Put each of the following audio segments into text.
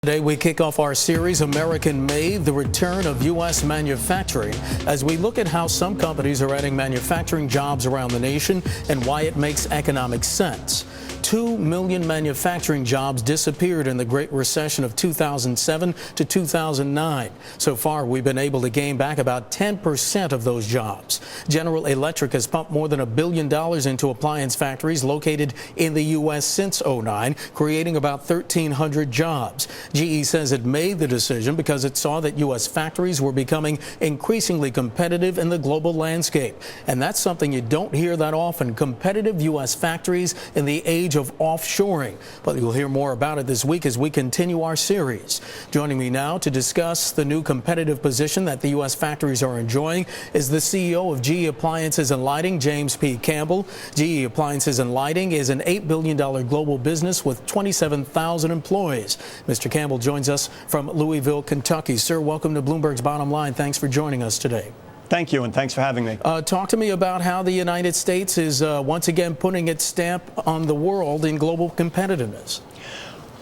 Today we kick off our series, American Made, the return of U.S. manufacturing, as we look at how some companies are adding manufacturing jobs around the nation and why it makes economic sense. 2 million manufacturing jobs disappeared in the Great Recession of 2007 to 2009. So far, we've been able to gain back about 10% of those jobs. General Electric has pumped more than $1 billion into appliance factories located in the U.S. since '09, creating about 1,300 jobs. GE says it made the decision because it saw that U.S. factories were becoming increasingly competitive in the global landscape. And that's something you don't hear that often, competitive U.S. factories in the age of offshoring. But you'll hear more about it this week as we continue our series. Joining me now to discuss the new competitive position that the U.S. factories are enjoying is the CEO of GE Appliances and Lighting, James P. Campbell. GE Appliances and Lighting is an $8 billion global business with 27,000 employees. Mr. Campbell joins us from Louisville, Kentucky. Sir, welcome to Bloomberg's Bottom Line. Thanks for joining us today. Thank you, and thanks for having me. Talk to me about how the United States is once again putting its stamp on the world in global competitiveness.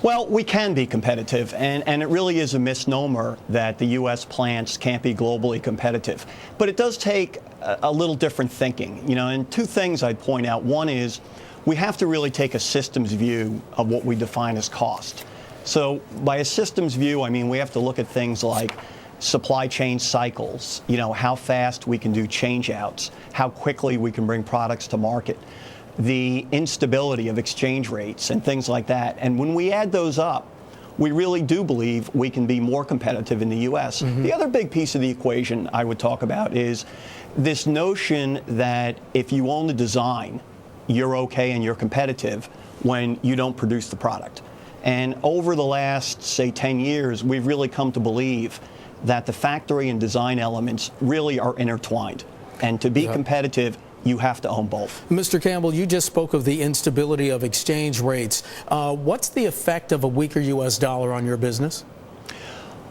Well, we can be competitive, and it really is a misnomer that the U.S. plants can't be globally competitive. But it does take a little different thinking, and two things I'd point out. One is we have to really take a systems view of what we define as cost. So by a systems view, I mean we have to look at things like supply chain cycles, how fast we can do change outs, how quickly we can bring products to market, the instability of exchange rates and things like that. And when we add those up, we really do believe we can be more competitive in the U.S. Mm-hmm. The other big piece of the equation I would talk about is this notion that if you own the design, you're okay and you're competitive when you don't produce the product. And over the last, say, 10 years, we've really come to believe that the factory and design elements really are intertwined. And to be competitive, you have to own both. Mr. Campbell, you just spoke of the instability of exchange rates. What's the effect of a weaker U.S. dollar on your business?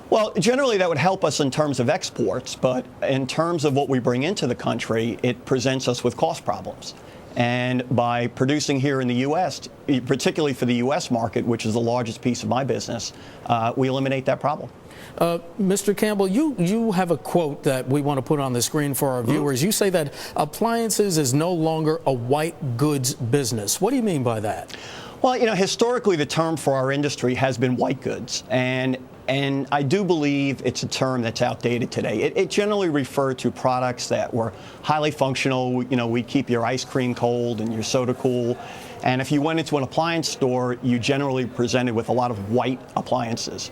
Well, generally that would help us in terms of exports, but in terms of what we bring into the country, it presents us with cost problems. And by producing here in the U.S., particularly for the U.S. market, which is the largest piece of my business, we eliminate that problem. Mr. Campbell, you have a quote that we want to put on the screen for our viewers. You say that appliances is no longer a white goods business. What do you mean by that? Well, historically the term for our industry has been white goods, and I do believe it's a term that's outdated today. It generally referred to products that were highly functional. We keep your ice cream cold and your soda cool. And if you went into an appliance store, you generally presented with a lot of white appliances.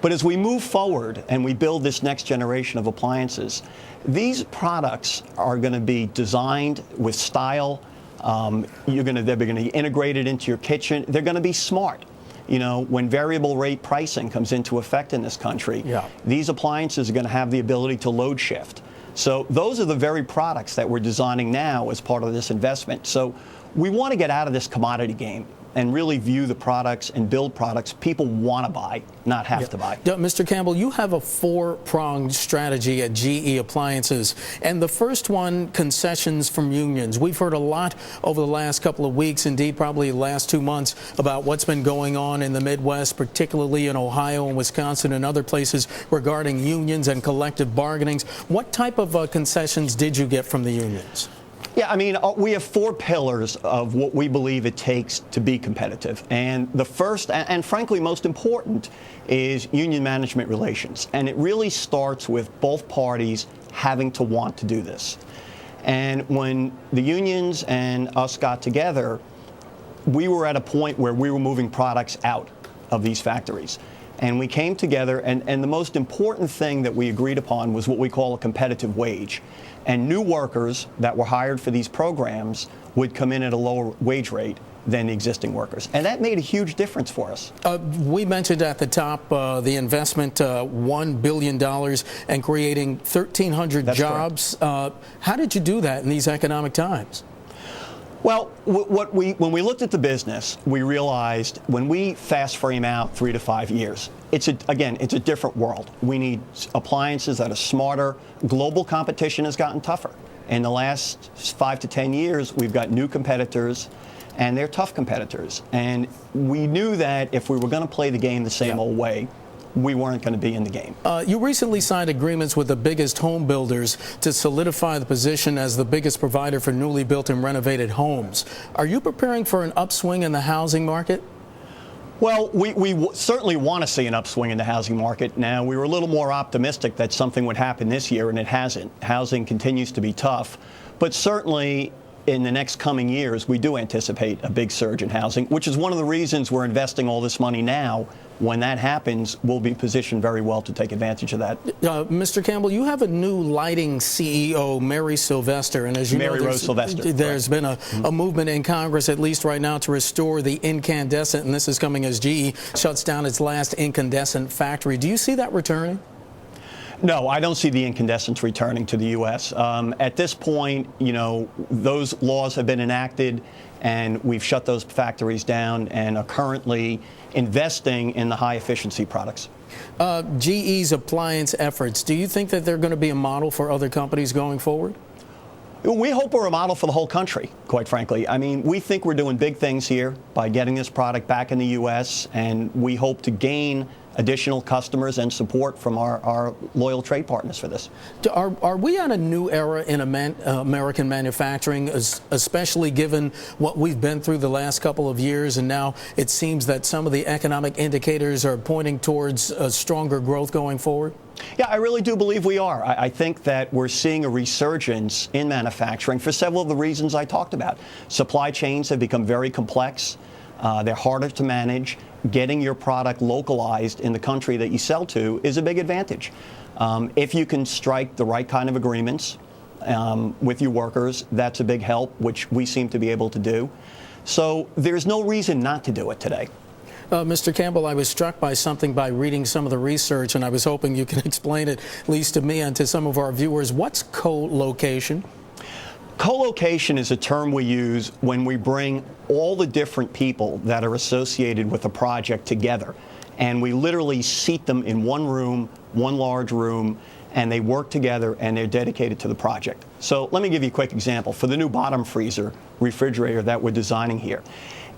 But as we move forward and we build this next generation of appliances, these products are going to be designed with style. They're going to be integrated into your kitchen. They're going to be smart. When variable rate pricing comes into effect in this country, these appliances are going to have the ability to load shift. So those are the very products that we're designing now as part of this investment. So we want to get out of this commodity game and really view the products and build products people want to buy, not have to buy. Mr. Campbell, you have a four-pronged strategy at GE Appliances. And the first one, concessions from unions. We've heard a lot over the last couple of weeks, indeed probably the last 2 months, about what's been going on in the Midwest, particularly in Ohio and Wisconsin and other places regarding unions and collective bargainings. What type of concessions did you get from the unions? Yeah, I mean, we have 4 pillars of what we believe it takes to be competitive. And the first, and frankly most important, is union management relations. And it really starts with both parties having to want to do this. And when the unions and us got together, we were at a point where we were moving products out of these factories. And we came together, and the most important thing that we agreed upon was what we call a competitive wage. And new workers that were hired for these programs would come in at a lower wage rate than the existing workers. And that made a huge difference for us. We mentioned at the top the investment, $1 billion, and creating 1,300 jobs. How did you do that in these economic times? Well, when we looked at the business, we realized when we fast frame out 3 to 5 years, it's a different world. We need appliances that are smarter. Global competition has gotten tougher. In the last 5 to 10 years, we've got new competitors. and they're tough competitors. And we knew that if we were going to play the game the same old way, we weren't going to be in the game. You recently signed agreements with the biggest home builders to solidify the position as the biggest provider for newly built and renovated homes. Are you preparing for an upswing in the housing market? Well, we certainly want to see an upswing in the housing market. Now, we were a little more optimistic that something would happen this year, and it hasn't. Housing continues to be tough, but certainly in the next coming years, we do anticipate a big surge in housing, which is one of the reasons we're investing all this money now. When that happens, we'll be positioned very well to take advantage of that. Mr. Campbell, you have a new lighting CEO, Mary Sylvester, and as you know, there's been a movement in Congress, at least right now, to restore the incandescent, and this is coming as GE shuts down its last incandescent factory. Do you see that returning? No, I don't see the incandescents returning to the U.S. At this point, you know, those laws have been enacted, and we've shut those factories down and are currently investing in the high-efficiency products. GE's appliance efforts, do you think that they're going to be a model for other companies going forward? We hope we're a model for the whole country, quite frankly. I mean, we think we're doing big things here by getting this product back in the U.S., and we hope to gain additional customers and support from our loyal trade partners for this. Are we on a new era in American manufacturing, especially given what we've been through the last couple of years, and now it seems that some of the economic indicators are pointing towards a stronger growth going forward? Yeah, I really do believe we are. I think that we're seeing a resurgence in manufacturing for several of the reasons I talked about. Supply chains have become very complex. They're harder to manage. Getting your product localized in the country that you sell to is a big advantage. If you can strike the right kind of agreements with your workers, that's a big help, which we seem to be able to do. So there's no reason not to do it today. Mr. Campbell, I was struck by something by reading some of the research, and I was hoping you can explain it, at least to me and to some of our viewers. What's co-location? Co-location is a term we use when we bring all the different people that are associated with a project together, and we literally seat them in one room, one large room, and they work together and they're dedicated to the project. So let me give you a quick example. For the new bottom freezer refrigerator that we're designing here,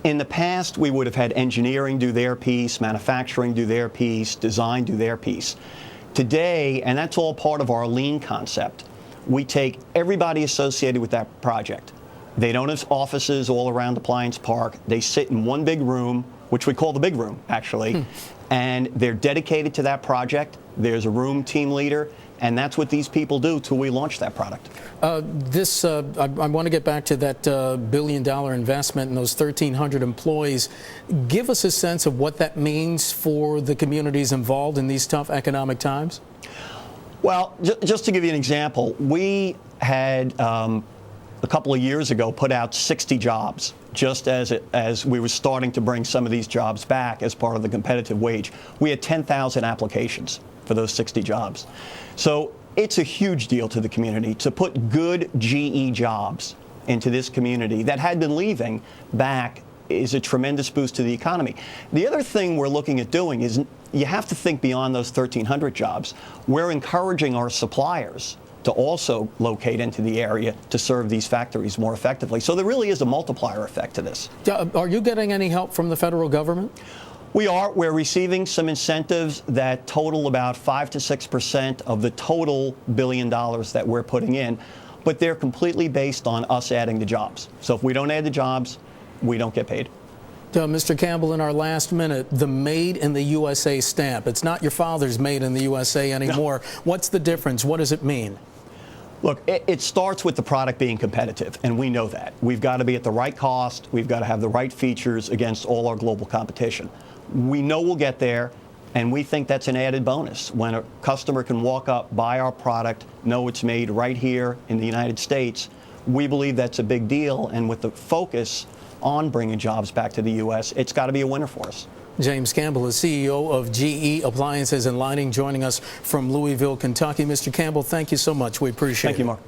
in the past we would have had engineering do their piece, manufacturing do their piece, design do their piece. Today, and that's all part of our lean concept, we take everybody associated with that project. They don't have offices all around Appliance Park. They sit in one big room, which we call the big room, actually, and they're dedicated to that project. There's a room team leader, and that's what these people do till we launch that product. I want to get back to that billion-dollar investment and those 1,300 employees. Give us a sense of what that means for the communities involved in these tough economic times. Well, just to give you an example, we had a couple of years ago put out 60 jobs just as we were starting to bring some of these jobs back as part of the competitive wage. We had 10,000 applications for those 60 jobs. So it's a huge deal to the community to put good GE jobs into this community that had been leaving back is a tremendous boost to the economy. The other thing we're looking at doing is you have to think beyond those 1,300 jobs. We're encouraging our suppliers to also locate into the area to serve these factories more effectively. So there really is a multiplier effect to this. Are you getting any help from the federal government? We are. We're receiving some incentives that total about 5 to 6% of the total $1 billion that we're putting in, but they're completely based on us adding the jobs. So if we don't add the jobs, we don't get paid. Mr. Campbell, in our last minute, the Made in the USA stamp. It's not your father's Made in the USA anymore. No. What's the difference? What does it mean? Look, it starts with the product being competitive, and we know that. We've got to be at the right cost. We've got to have the right features against all our global competition. We know we'll get there, and we think that's an added bonus. When a customer can walk up, buy our product, know it's made right here in the United States, we believe that's a big deal, and with the focus on bringing jobs back to the U.S., it's got to be a winner for us. James Campbell is CEO of GE Appliances and Lighting, joining us from Louisville, Kentucky. Mr. Campbell, thank you so much. We appreciate it. Thank you, Mark.